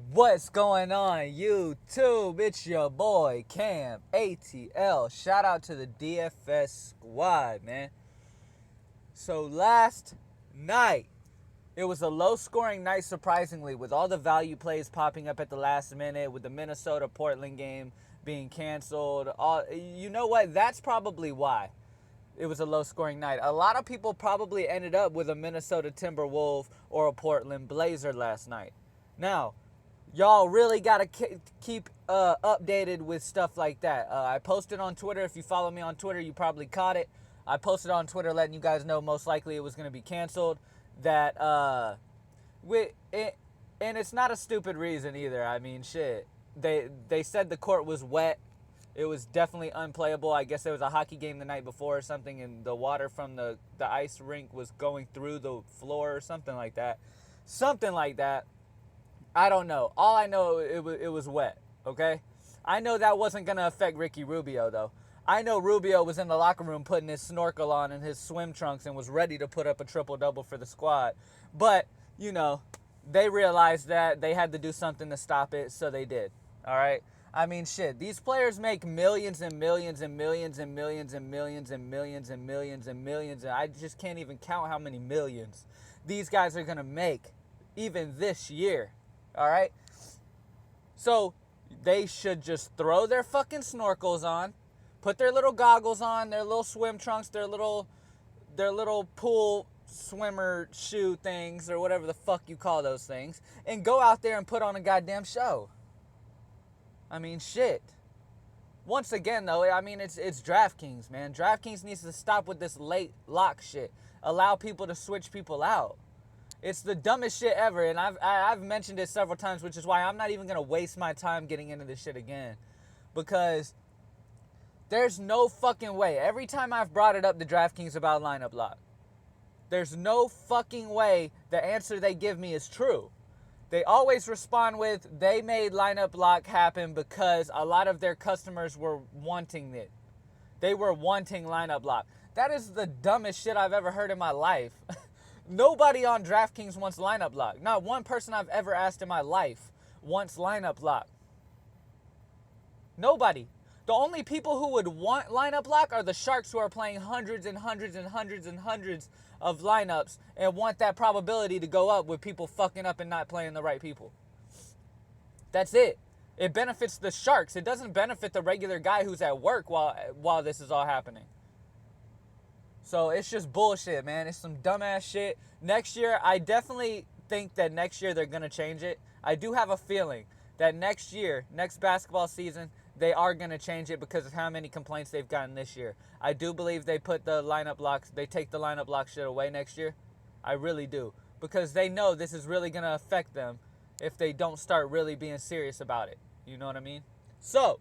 What's going on, YouTube? It's your boy Cam ATL. Shout out to the DFS squad, man. So last night, it was a low-scoring night, surprisingly, with all the value plays popping up at the last minute, with the Minnesota-Portland game being canceled. You know what? That's probably why it was a low-scoring night. A lot of people probably ended up with a Minnesota Timberwolf or a Portland Blazer last night. Now, y'all really got to keep updated with stuff like that. I posted on Twitter. If you follow me on Twitter, you probably caught it. I posted on Twitter letting you guys know most likely it was going to be canceled. And it's not a stupid reason either. I mean, shit. They said the court was wet. It was definitely unplayable. I guess there was a hockey game the night before or something, and the water from the ice rink was going through the floor or something like that. Something like that. I don't know. All I know, it was wet, okay? I know that wasn't going to affect Ricky Rubio, though. I know Rubio was in the locker room putting his snorkel on and his swim trunks and was ready to put up a triple-double for the squad. But, you know, they realized that they had to do something to stop it, so they did, all right? I mean, shit, these players make millions and millions and millions and millions and millions and millions and millions and millions, and I just can't even count how many millions these guys are going to make even this year. All right? So they should just throw their fucking snorkels on, put their little goggles on, their little swim trunks, their little pool swimmer shoe things or whatever the fuck you call those things, and go out there and put on a goddamn show. I mean, shit. Once again, though, I mean, it's Draftkings, man. Draftkings needs to stop with this late lock shit. Allow people to switch people out. It's the dumbest shit ever, and I've mentioned it several times, which is why I'm not even going to waste my time getting into this shit again. Because there's no fucking way. Every time I've brought it up to DraftKings about lineup lock, there's no fucking way the answer they give me is true. They always respond with, they made lineup lock happen because a lot of their customers were wanting it. They were wanting lineup lock. That is the dumbest shit I've ever heard in my life. Nobody on DraftKings wants lineup lock. Not one person I've ever asked in my life wants lineup lock. Nobody. The only people who would want lineup lock are the Sharks, who are playing hundreds and hundreds and hundreds and hundreds of lineups and want that probability to go up with people fucking up and not playing the right people. That's it. It benefits the Sharks. It doesn't benefit the regular guy who's at work while this is all happening. So it's just bullshit, man. It's some dumbass shit. Next year, I definitely think that next year they're going to change it. I do have a feeling that next year, next basketball season, they are going to change it because of how many complaints they've gotten this year. I do believe they put the lineup locks, they take the lineup lock shit away next year. I really do. Because they know this is really going to affect them if they don't start really being serious about it. You know what I mean? So,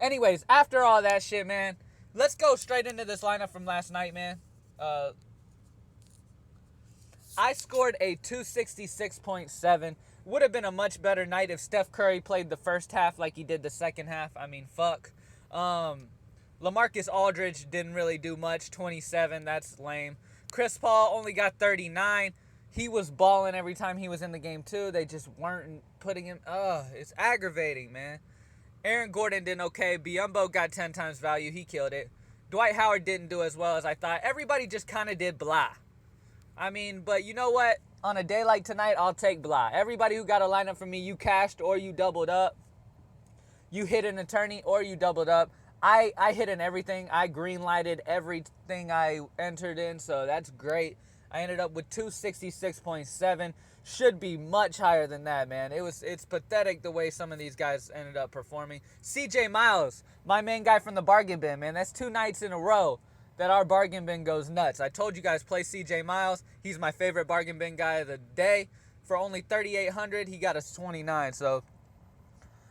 anyways, after all that shit, man, let's go straight into this lineup from last night, man. I scored a 266.7. Would have been a much better night if Steph Curry played the first half like he did the second half. I mean, fuck. LaMarcus Aldridge didn't really do much. 27, that's lame. Chris Paul only got 39. He was balling every time he was in the game, too. They just weren't putting him. It's aggravating, man. Aaron Gordon did okay. Biyombo got 10 times value. He killed it. Dwight Howard didn't do as well as I thought. Everybody just kind of did blah. I mean, but you know what? On a day like tonight, I'll take blah. Everybody who got a lineup from me, you cashed or you doubled up. You hit an attorney or you doubled up. I hit in everything. I green-lighted everything I entered in, so that's great. I ended up with 266.7. Should be much higher than that, man. It's pathetic the way some of these guys ended up performing. CJ Miles, my main guy from the bargain bin, man. That's 2 nights in a row that our bargain bin goes nuts. I told you guys, play CJ Miles. He's my favorite bargain bin guy of the day. For only $3,800, he got us 29. So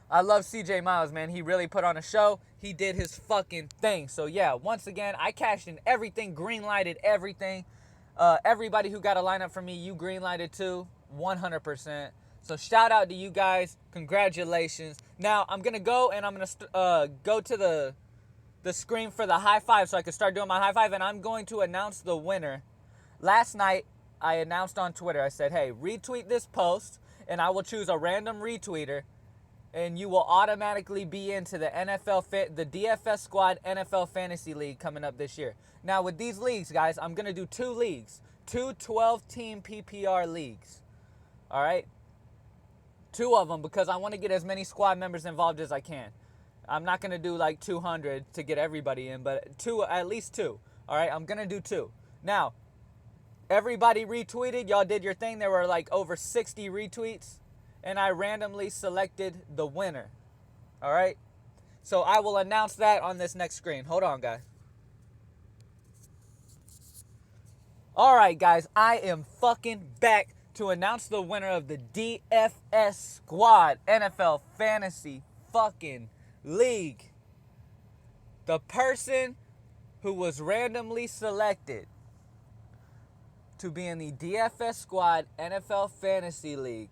I love CJ Miles, man. He really put on a show. He did his fucking thing. So yeah, once again, I cashed in everything, green-lighted everything. Everybody who got a lineup from me, you green-lighted too, 100%. So shout out to you guys. Congratulations. Now, I'm going to go and I'm going to go to the screen for the high five so I can start doing my high five, and I'm going to announce the winner. Last night, I announced on Twitter, I said, hey, retweet this post and I will choose a random retweeter, and you will automatically be into the the DFS Squad NFL Fantasy League coming up this year. Now, with these leagues, guys, I'm going to do 2 leagues. 2 12-team PPR leagues. All right? 2 of them, because I want to get as many squad members involved as I can. I'm not going to do like 200 to get everybody in, but at least 2. All right? I'm going to do 2. Now, everybody retweeted. Y'all did your thing. There were like over 60 retweets. And I randomly selected the winner. All right? So I will announce that on this next screen. Hold on, guys. All right, guys. I am fucking back to announce the winner of the DFS Squad NFL Fantasy fucking League. The person who was randomly selected to be in the DFS Squad NFL Fantasy League.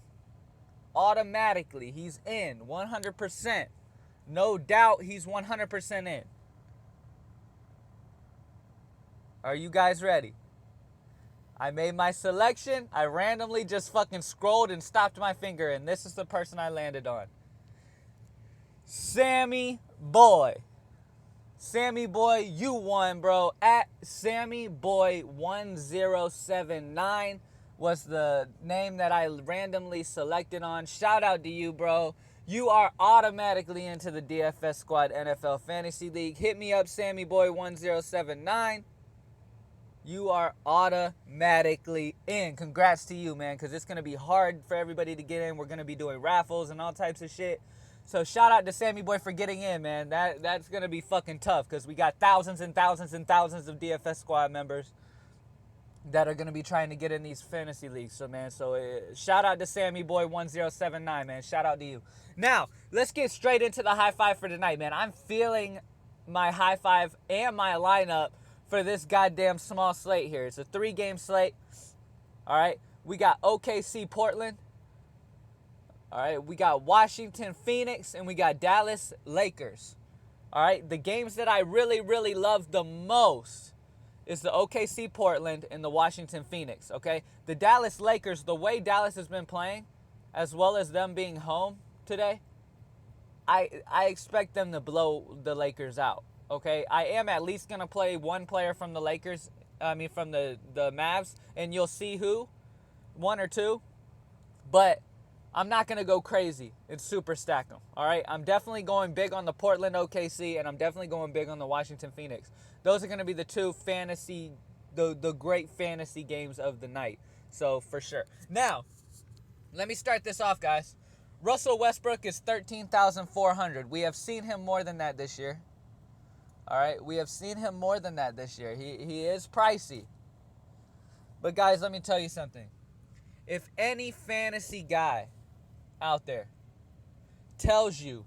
Automatically, he's in 100%. No doubt he's 100% in. Are you guys ready? I made my selection. I randomly just fucking scrolled and stopped my finger, and this is the person I landed on. Sammy Boy. Sammy Boy, you won, bro. At Sammy Boy 1079 was the name that I randomly selected on. Shout out to you, bro. You are automatically into the DFS Squad NFL Fantasy League. Hit me up, Sammy Boy 1079. You are automatically in. Congrats to you, man, because it's going to be hard for everybody to get in. We're going to be doing raffles and all types of shit. So shout out to Sammy Boy for getting in, man. That's going to be fucking tough because we got thousands and thousands and thousands of DFS Squad members that are going to be trying to get in these fantasy leagues. So, man, shout out to Sammy Boy 1079, man. Shout out to you. Now, let's get straight into the high five for tonight, man. I'm feeling my high five and my lineup for this goddamn small slate here. It's a 3-game slate. All right. We got OKC Portland. All right. We got Washington Phoenix, and we got Dallas Lakers. All right. The games that I really, really love the most is the OKC Portland and the Washington Phoenix, okay? The Dallas Lakers, the way Dallas has been playing, as well as them being home today, I expect them to blow the Lakers out, okay? I am at least going to play one player from the from the Mavs, and you'll see who, 1 or 2, but I'm not going to go crazy and super stack them, all right? I'm definitely going big on the Portland OKC, and I'm definitely going big on the Washington Phoenix. Those are going to be the 2 fantasy, the great fantasy games of the night. So, for sure. Now, let me start this off, guys. Russell Westbrook is 13,400. We have seen him more than that this year. All right? We have seen him more than that this year. He is pricey. But, guys, let me tell you something. If any fantasy guy out there tells you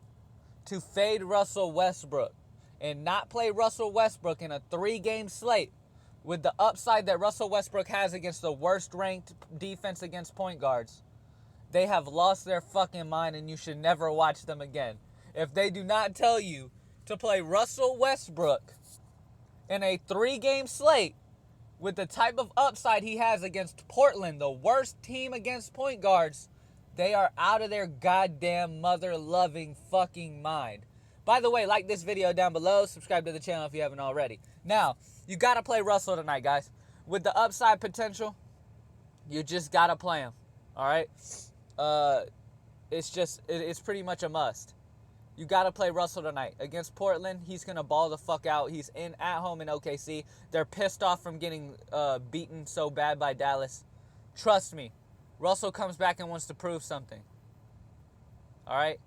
to fade Russell Westbrook and not play Russell Westbrook in a 3-game slate with the upside that Russell Westbrook has against the worst-ranked defense against point guards, they have lost their fucking mind, and you should never watch them again. If they do not tell you to play Russell Westbrook in a 3-game slate with the type of upside he has against Portland, the worst team against point guards, they are out of their goddamn mother-loving fucking mind. By the way, like this video down below. Subscribe to the channel if you haven't already. Now, you got to play Russell tonight, guys. With the upside potential, you just got to play him. All right? It's pretty much a must. You got to play Russell tonight. Against Portland, he's going to ball the fuck out. He's at home in OKC. They're pissed off from getting beaten so bad by Dallas. Trust me. Russell comes back and wants to prove something. All right?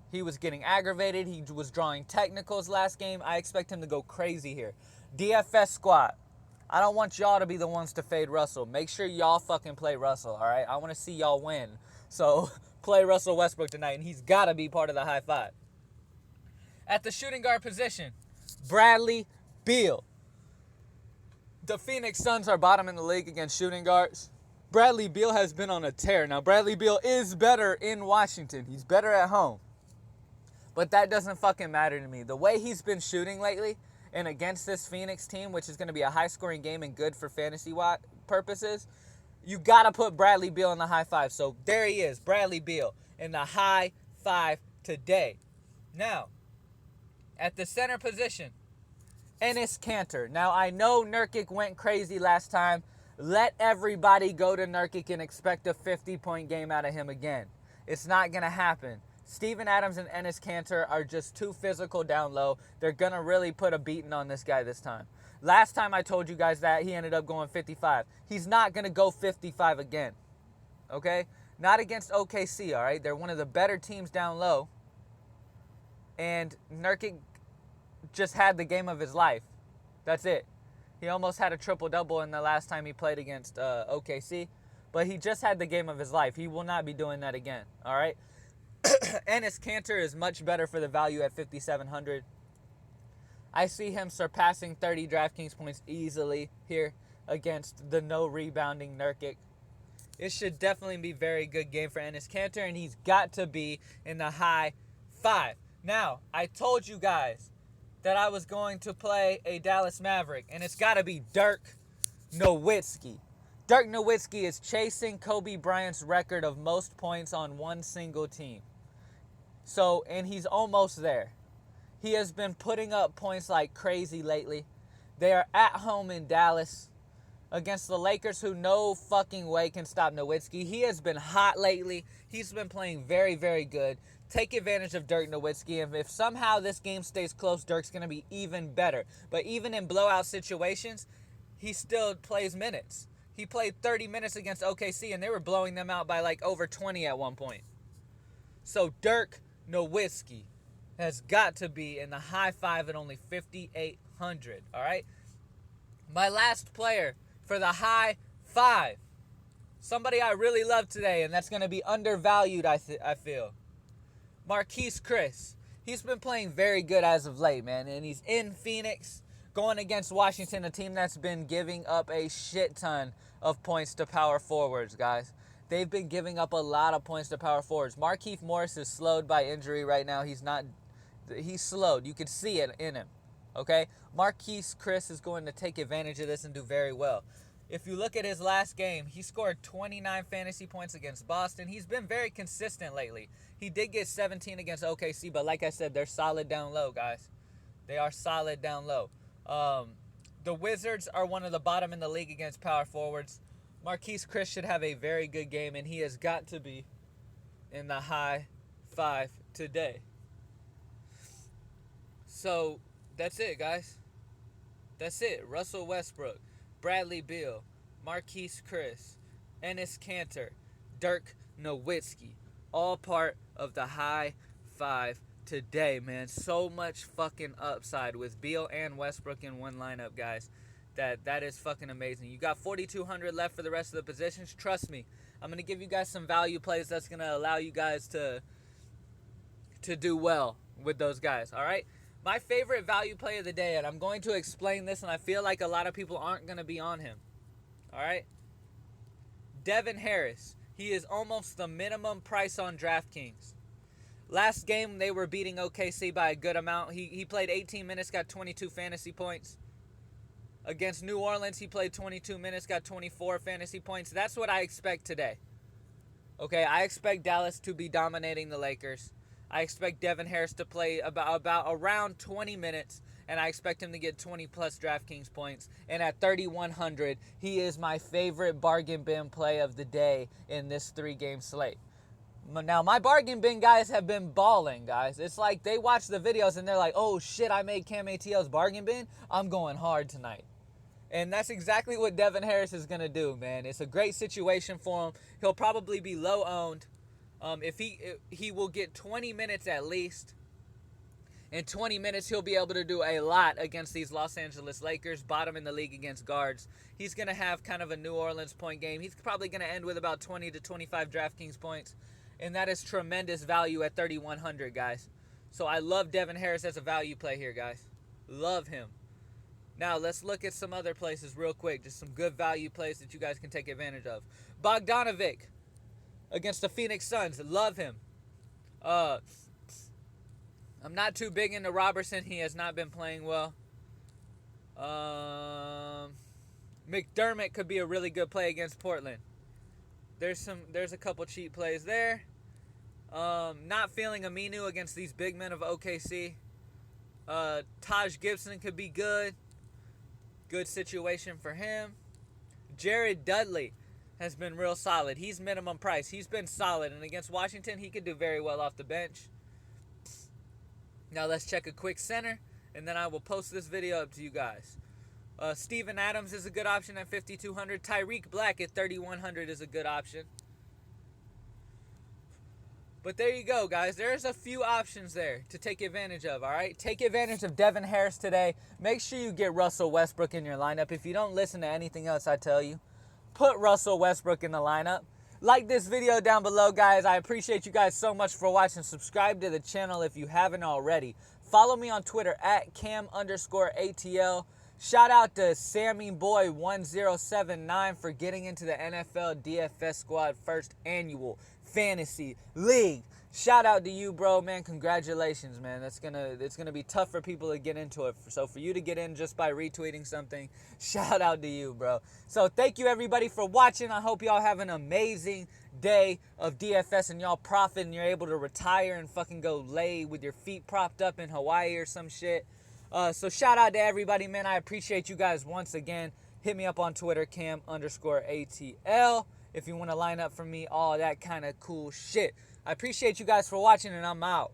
He was getting aggravated. He was drawing technicals last game. I expect him to go crazy here. DFS Squad. I don't want y'all to be the ones to fade Russell. Make sure y'all fucking play Russell, all right? I want to see y'all win. So, play Russell Westbrook tonight, and he's got to be part of the high five. At the shooting guard position, Bradley Beal. The Phoenix Suns are bottom in the league against shooting guards. Bradley Beal has been on a tear. Now, Bradley Beal is better in Washington. He's better at home. But that doesn't fucking matter to me. The way he's been shooting lately and against this Phoenix team, which is going to be a high-scoring game and good for fantasy purposes, you got to put Bradley Beal in the high five. So there he is, Bradley Beal in the high five today. Now, at the center position, Enes Kanter. Now, I know Nurkic went crazy last time. Let everybody go to Nurkic and expect a 50-point game out of him again. It's not going to happen. Steven Adams and Enes Kanter are just too physical down low. They're going to really put a beating on this guy this time. Last time I told you guys that, he ended up going 55. He's not going to go 55 again. Okay? Not against OKC, all right? They're one of the better teams down low. And Nurkic just had the game of his life. That's it. He almost had a triple-double in the last time he played against OKC. But he just had the game of his life. He will not be doing that again, all right? Enes Kanter is much better for the value at 5,700. I see him surpassing 30 DraftKings points easily here against the no-rebounding Nurkic. It should definitely be a very good game for Enes Kanter, and he's got to be in the high five. Now, I told you guys that I was going to play a Dallas Maverick, and it's got to be Dirk Nowitzki. Dirk Nowitzki is chasing Kobe Bryant's record of most points on one single team. So, and he's almost there. He has been putting up points like crazy lately. They are at home in Dallas against the Lakers, who no fucking way can stop Nowitzki. He has been hot lately. He's been playing very, very good. Take advantage of Dirk Nowitzki, and if somehow this game stays close, Dirk's going to be even better. But even in blowout situations, he still plays minutes. He played 30 minutes against OKC, and they were blowing them out by like over 20 at one point. So Dirk Nowitzki has got to be in the high five at only 5,800, all right? My last player for the high five, somebody I really love today, and that's going to be undervalued, I feel. Marquise Chris. He's been playing very good as of late, man, and he's in Phoenix going against Washington, a team that's been giving up a shit ton of points to power forwards, guys. They've been giving up a lot of points to power forwards. Markieff Morris is slowed by injury right now. He's slowed. You can see it in him, okay? Marquise Chris is going to take advantage of this and do very well. If you look at his last game, he scored 29 fantasy points against Boston. He's been very consistent lately. He did get 17 against OKC, but like I said, they're solid down low, guys. They are solid down low. The Wizards are one of the bottom in the league against power forwards. Marquise Chris should have a very good game, and he has got to be in the high five today. So, that's it, guys. That's it. Russell Westbrook, Bradley Beal, Marquise Chris, Enes Kanter, Dirk Nowitzki. All part of the high five today, man. So much fucking upside with Beal and Westbrook in one lineup, guys. That is fucking amazing. You got 4,200 left for the rest of the positions. Trust me, I'm going to give you guys some value plays that's going to allow you guys to do well with those guys, all right? My favorite value play of the day, and I'm going to explain this, and I feel like a lot of people aren't going to be on him, all right? Devin Harris. He is almost the minimum price on Draftkings. Last game, they were beating OKC by a good amount. He played 18 minutes, got 22 fantasy points. Against New Orleans, he played 22 minutes, got 24 fantasy points. That's what I expect today. Okay, I expect Dallas to be dominating the Lakers. I expect Devin Harris to play about around 20 minutes, and I expect him to get 20-plus DraftKings points. And at 3,100, he is my favorite bargain bin play of the day in this three-game slate. Now, my bargain bin guys have been balling, guys. It's like they watch the videos, and they're like, oh, shit, I made Cam ATL's bargain bin. I'm going hard tonight. And that's exactly what Devin Harris is going to do, man. It's a great situation for him. He'll probably be low-owned. If he will get 20 minutes at least. In 20 minutes, he'll be able to do a lot against these Los Angeles Lakers, bottom in the league against guards. He's going to have kind of a New Orleans point game. He's probably going to end with about 20 to 25 DraftKings points. And that is tremendous value at 3,100, guys. So I love Devin Harris as a value play here, guys. Love him. Now, let's look at some other places real quick. Just some good value plays that you guys can take advantage of. Bogdanovic against the Phoenix Suns. Love him. I'm not too big into Robertson. He has not been playing well. McDermott could be a really good play against Portland. There's a couple cheap plays there. Not feeling Aminu against these big men of OKC. Taj Gibson could be good. Good situation for him. Jared Dudley has been real solid. He's minimum price. He's been solid. And against Washington, he could do very well off the bench. Now let's check a quick center. And then I will post this video up to you guys. Steven Adams is a good option at 5,200. Tyreek Black at 3,100 is a good option. But there you go, guys. There's a few options there to take advantage of, all right? Take advantage of Devin Harris today. Make sure you get Russell Westbrook in your lineup. If you don't listen to anything else I tell you, put Russell Westbrook in the lineup. Like this video down below, guys. I appreciate you guys so much for watching. Subscribe to the channel if you haven't already. Follow me on Twitter at Cam_ATL. Shout out to Sammy Boy 1079 for getting into the NFL DFS Squad first annual fantasy league. Shout out to you, bro, man. Congratulations, man. It's gonna be tough for people to get into it. So for you to get in just by retweeting something, shout out to you, bro. So thank you everybody for watching. I hope y'all have an amazing day of DFS and y'all profit and you're able to retire and fucking go lay with your feet propped up in Hawaii or some shit. So shout out to everybody, man. I appreciate you guys once again. Hit me up on Twitter, Cam_ATL. If you want to line up for me, all that kind of cool shit. I appreciate you guys for watching, and I'm out.